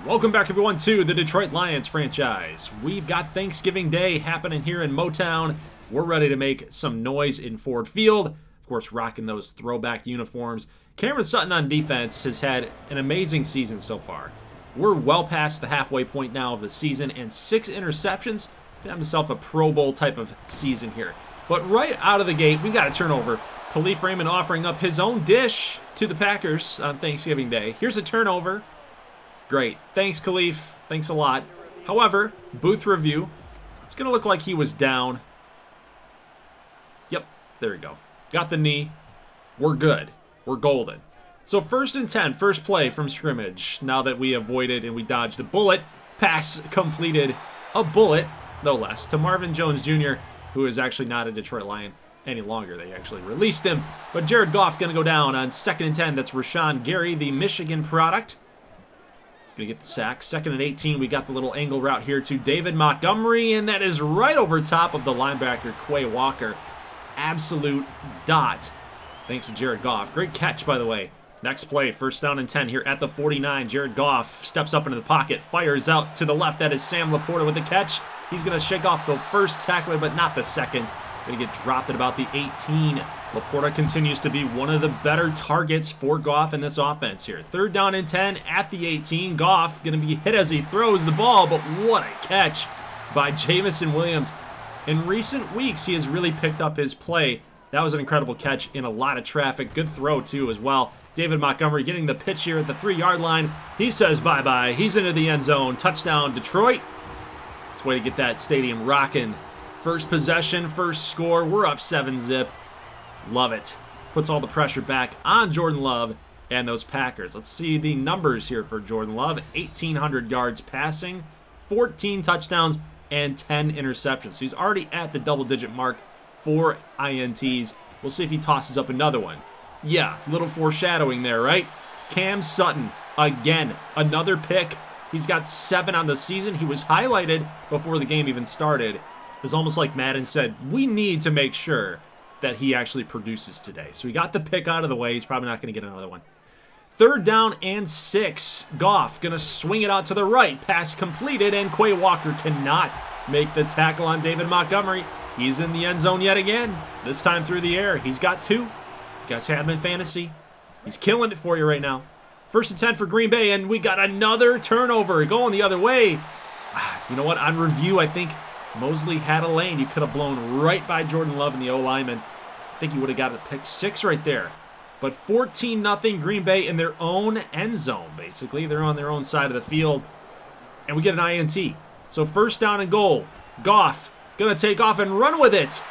Welcome back, everyone, to the Detroit Lions franchise. We've got Thanksgiving Day happening here in Motown. We're ready to make some noise in Ford Field. Of course, rocking those throwback uniforms. Cameron Sutton on defense has had an amazing season so far. We're well past the halfway point now of the season, and 6 interceptions. Can have himself a Pro Bowl type of season here. But right out of the gate, we got a turnover. Khalif Raymond offering up his own dish to the Packers on Thanksgiving Day. Here's a turnover. Great. Thanks, Khalif. Thanks a lot. However, booth review. It's going to look like he was down. Yep, there we go. Got the knee. We're good. We're golden. So 1st and 10, first play from scrimmage. Now that we avoided and we dodged a bullet, pass completed. A bullet, no less, to Marvin Jones Jr., who is actually not a Detroit Lion any longer. They actually released him. But Jared Goff going to go down on 2nd and 10. That's Rashawn Gary, the Michigan product. Gonna get the sack. 2nd and 18. We got the little angle route here to David Montgomery, and that is right over top of the linebacker, Quay Walker. Absolute dot. Thanks to Jared Goff. Great catch, by the way. Next play, 1st down and 10 here at the 49. Jared Goff steps up into the pocket, fires out to the left. That is Sam Laporta with the catch. He's gonna shake off the first tackler, but not the second. Gonna get dropped at about the 18. Laporta continues to be one of the better targets for Goff in this offense here. 3rd down and 10 at the 18. Goff going to be hit as he throws the ball, but what a catch by Jamison Williams. In recent weeks, he has really picked up his play. That was an incredible catch in a lot of traffic. Good throw, too, as well. David Montgomery getting the pitch here at the 3-yard line. He says bye-bye. He's into the end zone. Touchdown, Detroit. It's a way to get that stadium rocking. First possession, first score. We're up 7-zip. Love it. Puts all the pressure back on Jordan Love and those Packers. Let's see the numbers here for Jordan Love. 1,800 yards passing, 14 touchdowns, and 10 interceptions. So he's already at the double-digit mark for INTs. We'll see if he tosses up another one. Yeah, little foreshadowing there, right? Cam Sutton, again, another pick. He's got 7 on the season. He was highlighted before the game even started. It was almost like Madden said, we need to make sure that he actually produces today. So he got the pick out of the way. He's probably not going to get another one. 3rd down and 6. Goff going to swing it out to the right. Pass completed, and Quay Walker cannot make the tackle on David Montgomery. He's in the end zone yet again, this time through the air. He's got 2. If you guys have him in fantasy, he's killing it for you right now. 1st and 10 for Green Bay, and we got another turnover going the other way. You know what? On review, I think Mosley had a lane. You could have blown right by Jordan Love and the O-lineman. I think he would have got a pick 6 right there. But 14-0 Green Bay in their own end zone, basically. They're on their own side of the field. And we get an INT. So 1st down and goal. Goff going to take off and run with it.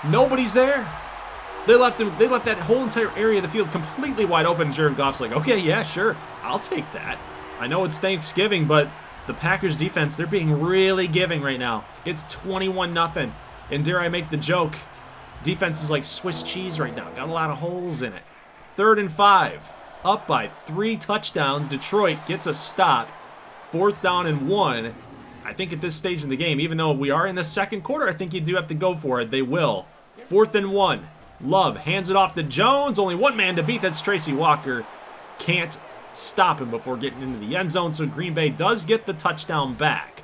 Nobody's there. They left that whole entire area of the field completely wide open. Jared Goff's like, okay, yeah, sure. I'll take that. I know it's Thanksgiving, but the Packers defense, they're being really giving right now. It's 21-0. And dare I make the joke, defense is like Swiss cheese right now. Got a lot of holes in it. 3rd and 5. Up by 3 touchdowns. Detroit gets a stop. 4th down and 1. I think at this stage in the game, even though we are in the 2nd quarter, I think you do have to go for it. They will. 4th and 1. Love hands it off to Jones. Only one man to beat. That's Tracy Walker. Can't stop him before getting into the end zone, so Green Bay does get the touchdown back.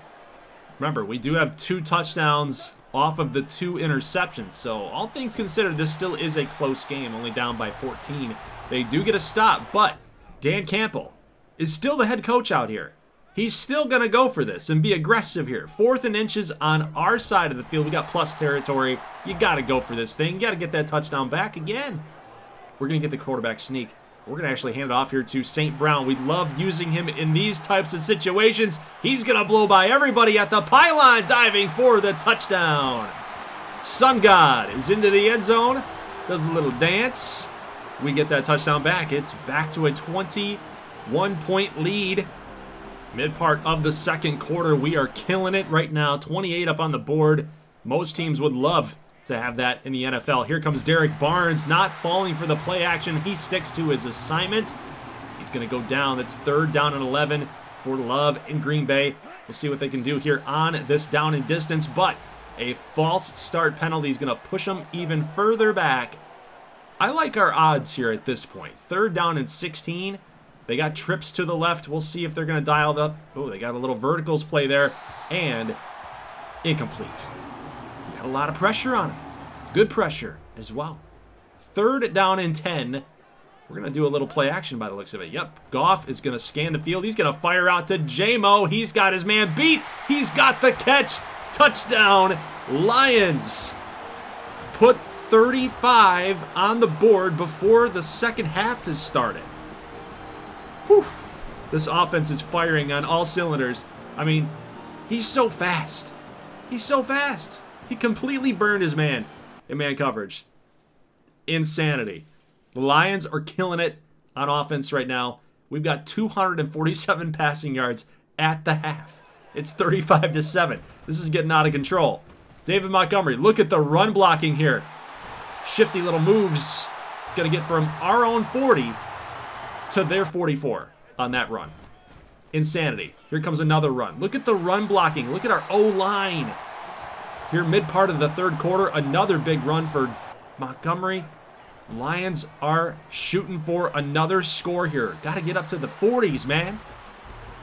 Remember, we do have 2 touchdowns off of the 2 interceptions, so all things considered, this still is a close game, only down by 14. They do get a stop, but Dan Campbell is still the head coach out here. He's still going to go for this and be aggressive here. 4th and inches on our side of the field. We got plus territory. You got to go for this thing. You got to get that touchdown back again. We're going to get the quarterback sneak. We're going to actually hand it off here to St. Brown. We love using him in these types of situations. He's going to blow by everybody at the pylon, diving for the touchdown. Sun God is into the end zone, does a little dance. We get that touchdown back. It's back to a 21-point lead. Mid part of the 2nd quarter, we are killing it right now. 28 up on the board. Most teams would love to have that in the NFL. Here comes Derek Barnes, not falling for the play action. He sticks to his assignment. He's going to go down. That's 3rd down and 11 for Love in Green Bay. We'll see what they can do here on this down and distance, but a false start penalty is going to push them even further back. I like our odds here at this point. 3rd down and 16. They got trips to the left. We'll see if they're going to dial it up. Oh, they got a little verticals play there. And incomplete. Got a lot of pressure on him. Good pressure as well. 3rd down and 10. We're going to do a little play action by the looks of it. Yep, Goff is going to scan the field. He's going to fire out to J-Mo. He's got his man beat. He's got the catch. Touchdown, Lions. Put 35 on the board before the second half has started. Whew. This offense is firing on all cylinders. I mean, he's so fast. He's so fast. He completely burned his man in man coverage. Insanity. The Lions are killing it on offense right now. We've got 247 passing yards at the half. It's 35-7. This is getting out of control. David Montgomery, look at the run blocking here. Shifty little moves. Gonna get from our own 40 to their 44 on that run. Insanity. Here comes another run. Look at the run blocking. Look at our O-line. Here mid part of the 3rd quarter, another big run for Montgomery. Lions are shooting for another score here. Got to get up to the 40s, man.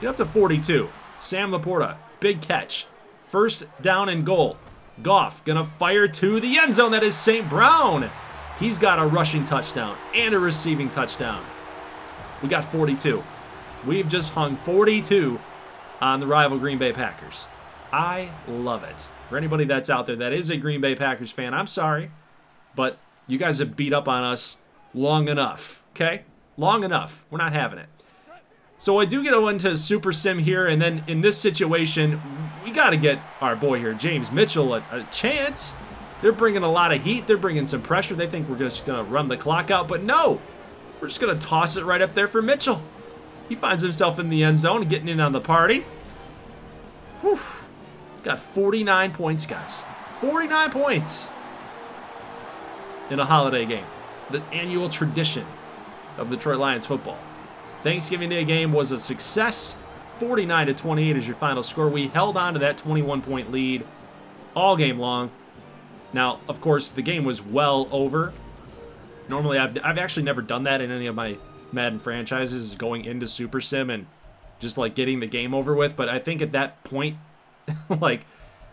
Get up to 42. Sam Laporta, big catch. 1st down and goal. Goff gonna fire to the end zone. That is St. Brown. He's got a rushing touchdown and a receiving touchdown. We got 42. We've just hung 42 on the rival Green Bay Packers. I love it. For anybody that's out there that is a Green Bay Packers fan, I'm sorry, but you guys have beat up on us long enough, okay? Long enough. We're not having it. So I do get into Super Sim here, and then in this situation, we got to get our boy here, James Mitchell, a chance. They're bringing a lot of heat. They're bringing some pressure. They think we're just going to run the clock out, but no. We're just going to toss it right up there for Mitchell. He finds himself in the end zone and getting in on the party. Whew. Got 49 points, guys. 49 points. In a holiday game. The annual tradition of Detroit Lions football. Thanksgiving Day game was a success. 49-28 is your final score. We held on to that 21-point lead all game long. Now, of course, the game was well over. Normally, I've actually never done that in any of my Madden franchises, going into Super Sim and just like getting the game over with. But I think at that point, like,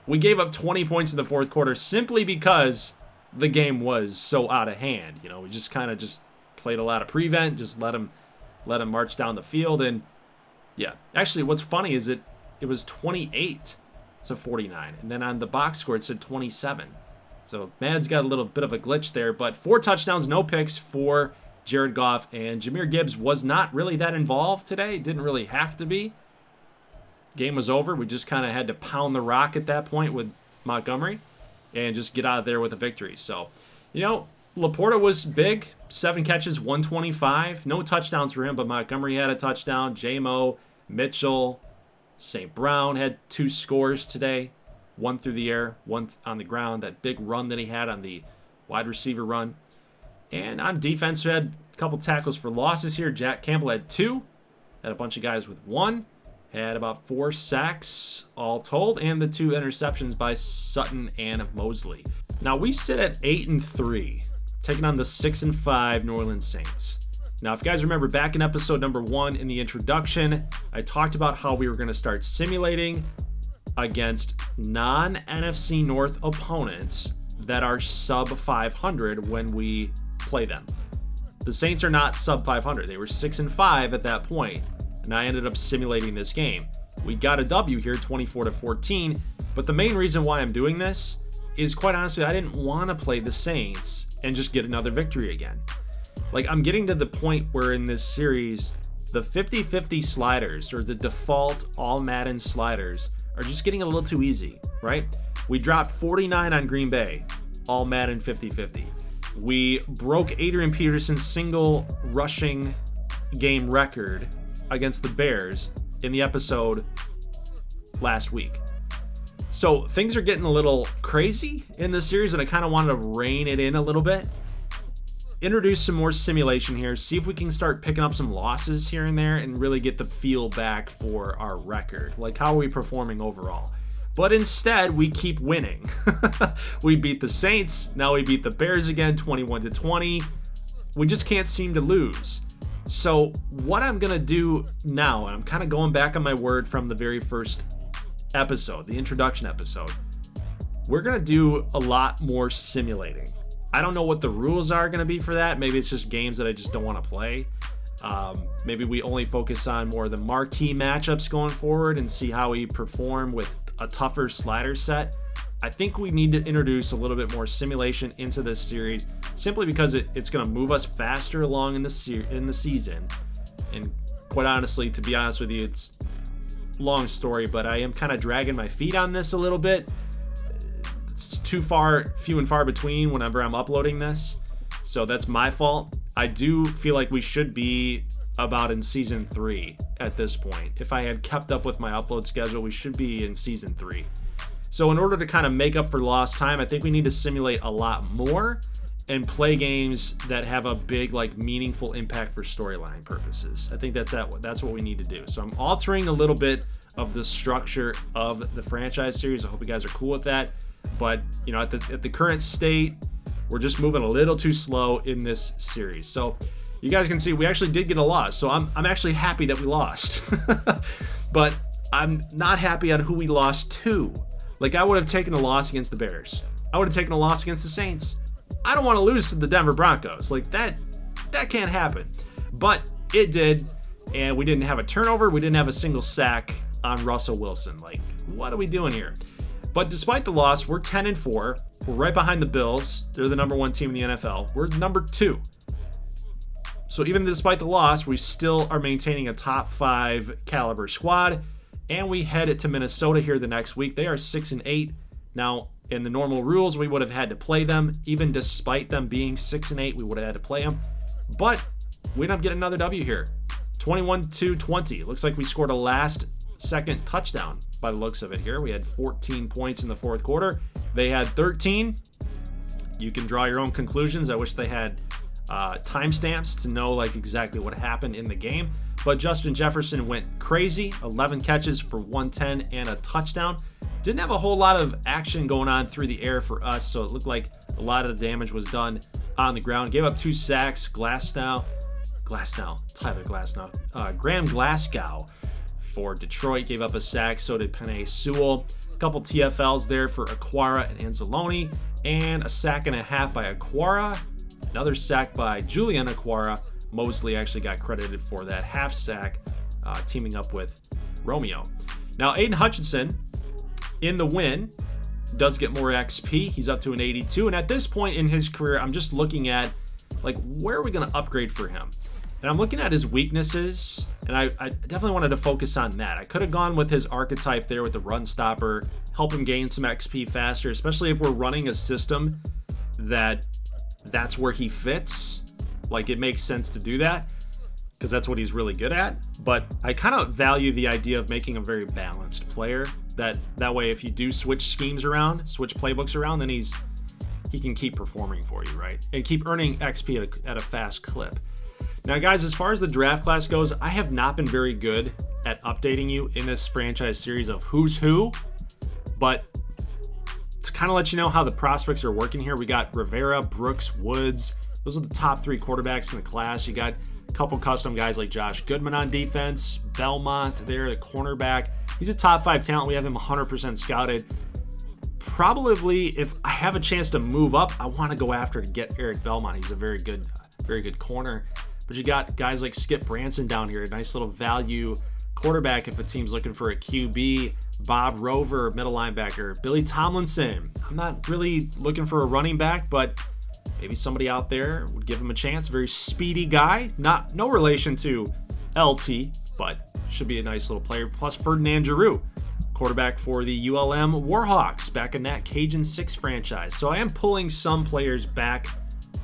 we gave up 20 points in the 4th quarter simply because the game was so out of hand. You know, we just kind of just played a lot of prevent, just let him march down the field. And yeah, actually what's funny is it was 28-49, and then on the box score it said 27. So Mad's got a little bit of a glitch there, but 4 touchdowns, no picks for Jared Goff, and Jahmyr Gibbs was not really that involved today. Didn't really have to be. Game was over. We just kind of had to pound the rock at that point with Montgomery and just get out of there with a victory. So, you know, Laporta was big. 7 catches, 125. No touchdowns for him, but Montgomery had a touchdown. J-Mo, Mitchell, St. Brown had 2 scores today. 1 through the air, 1 on the ground. That big run that he had on the wide receiver run. And on defense, we had a couple tackles for losses here. Jack Campbell had 2. Had a bunch of guys with 1. Had about 4 sacks all told, and the 2 interceptions by Sutton and Mosley. Now we sit at 8-3, taking on the 6-5 New Orleans Saints. Now, if you guys remember back in episode number 1 in the introduction, I talked about how we were going to start simulating against non-NFC North opponents that are sub 500 when we play them. The Saints are not sub 500. They were 6-5 at that point. And I ended up simulating this game. We got a W here, 24-14, but the main reason why I'm doing this is, quite honestly, I didn't want to play the Saints and just get another victory again. Like, I'm getting to the point where in this series, the 50-50 sliders, or the default All-Madden sliders, are just getting a little too easy, right? We dropped 49 on Green Bay, All-Madden 50-50. We broke Adrian Peterson's single rushing game record against the Bears in the episode last week. So things are getting a little crazy in this series, and I kind of wanted to rein it in a little bit. Introduce some more simulation here, see if we can start picking up some losses here and there and really get the feel back for our record. Like, how are we performing overall? But instead, we keep winning. We beat the Saints, now we beat the Bears again, 21-20. We just can't seem to lose. So what I'm going to do now, and I'm kind of going back on my word from the very first episode, the introduction episode, we're going to do a lot more simulating. I don't know what the rules are going to be for that. Maybe it's just games that I just don't want to play. Maybe we only focus on more of the marquee matchups going forward and see how we perform with a tougher slider set. I think we need to introduce a little bit more simulation into this series, simply because it's going to move us faster along in the season. And quite honestly, to be honest with you, it's a long story, but I am kind of dragging my feet on this a little bit. It's few and far between whenever I'm uploading this, so that's my fault. I do feel like we should be about in season 3 at this point. If I had kept up with my upload schedule, we should be in season 3. So in order to kind of make up for lost time, I think we need to simulate a lot more and play games that have a big, like, meaningful impact for storyline purposes. I think that's what we need to do. So I'm altering a little bit of the structure of the franchise series. I hope you guys are cool with that. But, you know, at the current state, we're just moving a little too slow in this series. So you guys can see we actually did get a loss. So I'm actually happy that we lost. But I'm not happy on who we lost to. Like, I would have taken a loss against the Bears. I would have taken a loss against the Saints. I don't want to lose to the Denver Broncos. Like, that can't happen. But it did, and we didn't have a turnover. We didn't have a single sack on Russell Wilson. Like, what are we doing here? But despite the loss, we're 10-4. We're right behind the Bills. They're the number 1 team in the NFL. We're number 2. So even despite the loss, we still are maintaining a top 5 caliber squad. And we head to Minnesota here the next week. They are 6-8. Now, in the normal rules, we would have had to play them. Even despite them being 6-8, we would have had to play them. But we ended up getting another W here. 21-20. Looks like we scored a last-second touchdown by the looks of it here. We had 14 points in the fourth quarter. They had 13. You can draw your own conclusions. I wish they had timestamps to know, like, exactly what happened in the game. But Justin Jefferson went crazy. 11 catches for 110 and a touchdown. Didn't have a whole lot of action going on through the air for us, so it looked like a lot of the damage was done on the ground. Gave up 2 sacks. Graham Glasgow for Detroit gave up a sack. So did Penei Sewell. A couple TFLs there for Aquara and Anzalone, and a sack and a half by Aquara. Another sack by Julian Aquara. Mosley actually got credited for that half sack, teaming up with Romeo. Now, Aiden Hutchinson, in the win, does get more XP. He's up to an 82. And at this point in his career, I'm just looking at, like, where are we going to upgrade for him? And I'm looking at his weaknesses, and I definitely wanted to focus on that. I could have gone with his archetype there with the run stopper, help him gain some XP faster, especially if we're running a system that's where he fits. Like, it makes sense to do that because that's what he's really good at. But I kind of value the idea of making a very balanced player. That way, if you do switch schemes around, switch playbooks around, then he can keep performing for you, right? And keep earning XP at a fast clip. Now, guys, as far as the draft class goes, I have not been very good at updating you in this franchise series of who's who. But to kind of let you know how the prospects are working here, we got Rivera, Brooks, Woods. Those are the top 3 quarterbacks in the class. You got a couple custom guys like Josh Goodman on defense, Belmont there, the cornerback. He's a top 5 talent. We have him 100% scouted. Probably, if I have a chance to move up, I want to go after to get Eric Belmont. He's a very good corner. But you got guys like Skip Branson down here, a nice little value quarterback if a team's looking for a QB. Bob Rover, middle linebacker. Billy Tomlinson. I'm not really looking for a running back, but maybe somebody out there would give him a chance. Very speedy guy. No relation to LT, but should be a nice little player. Plus Ferdinand Giroux, quarterback for the ULM Warhawks back in that Cajun 6 franchise. So I am pulling some players back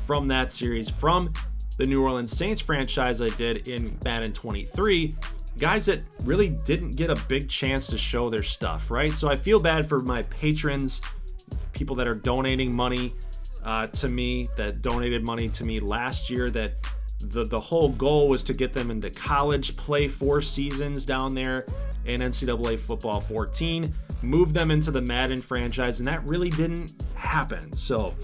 from that series, from the New Orleans Saints franchise I did in Madden 23. Guys that really didn't get a big chance to show their stuff, right? So I feel bad for my patrons, people that are donating money to me, that donated money to me last year, that the whole goal was to get them into college, play 4 seasons down there in NCAA football 14, move them into the Madden franchise, and that really didn't happen. So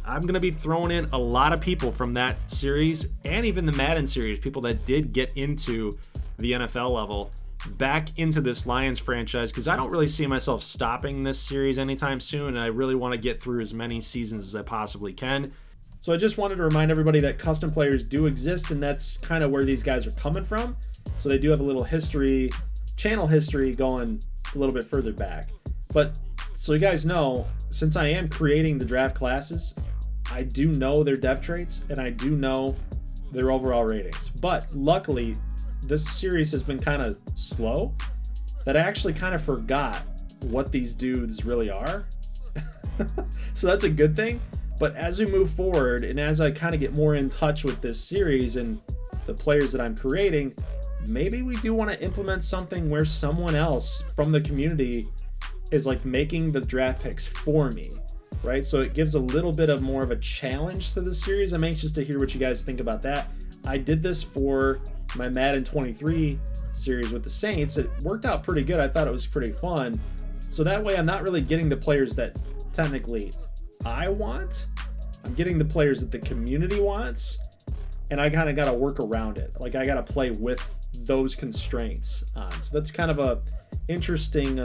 I'm going to be throwing in a lot of people from that series and even the Madden series, people that did get into the NFL level, back into this Lions franchise, because I don't really see myself stopping this series anytime soon, and I really want to get through as many seasons as I possibly can. So I just wanted to remind everybody that custom players do exist, and that's kind of where these guys are coming from. So they do have a little history, channel history going a little bit further back. But so you guys know, since I am creating the draft classes, I do know their depth traits and I do know their overall ratings. But luckily, this series has been kind of slow that I actually kind of forgot what these dudes really are. So that's a good thing. But as we move forward and as I kind of get more in touch with this series and the players that I'm creating, maybe we do want to implement something where someone else from the community is like making the draft picks for me, right? So it gives a little bit of more of a challenge to the series. I'm anxious to hear what you guys think about that. I did this for my Madden 23 series with the Saints. It worked out pretty good. I thought it was pretty fun. So that way I'm not really getting the players that technically I want. I'm getting the players that the community wants, and I kind of got to work around it. Like I got to play with those constraints on. So that's kind of a interesting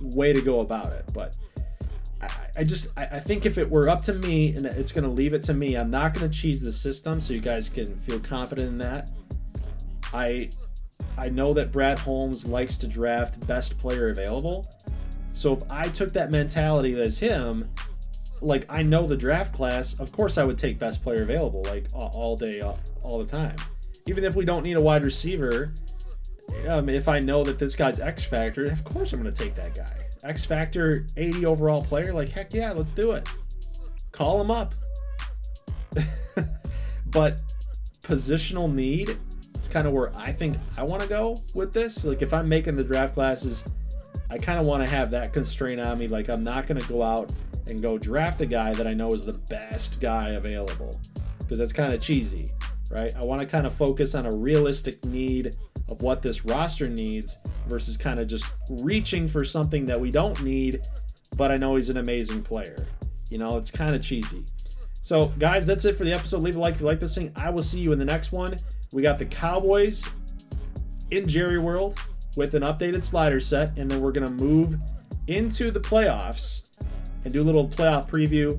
way to go about it. But I think if it were up to me and it's going to leave it to me, I'm not going to cheese the system, so you guys can feel confident in that. I know that Brad Holmes likes to draft best player available. So if I took that mentality as him, like I know the draft class, of course I would take best player available, like all day, all the time. Even if we don't need a wide receiver, if I know that this guy's X Factor, of course I'm going to take that guy. X Factor, 80 overall player, like heck yeah, let's do it. Call him up. But positional need is kind of where I think I want to go with this. Like if I'm making the draft classes, I kind of want to have that constraint on me. Like I'm not going to go out and go draft a guy that I know is the best guy available, because that's kind of cheesy, right? I want to kind of focus on a realistic need of what this roster needs versus kind of just reaching for something that we don't need, but I know he's an amazing player. You know, it's kind of cheesy. So guys, that's it for the episode. Leave a like if you like this thing. I will see you in the next one. We got the Cowboys in Jerry World with an updated slider set, and then we're going to move into the playoffs and do a little playoff preview,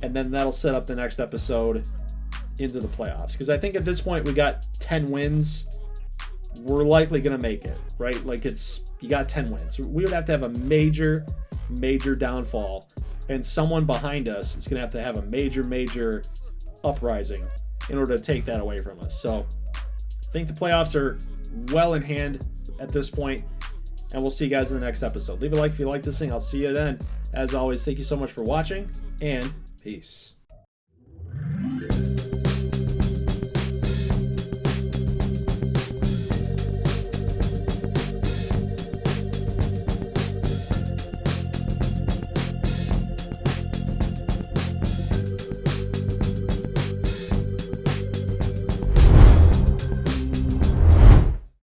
and then that'll set up the next episode into the playoffs. Because I think at this point we got 10 wins. We're likely going to make it, right? Like you got 10 wins. We would have to have a major downfall, and someone behind us is going to have a major uprising in order to take that away from us. So I think the playoffs are well in hand at this point, and we'll see you guys in the next episode. Leave a like if you like this thing. I'll see you then. As always, thank you so much for watching, and peace.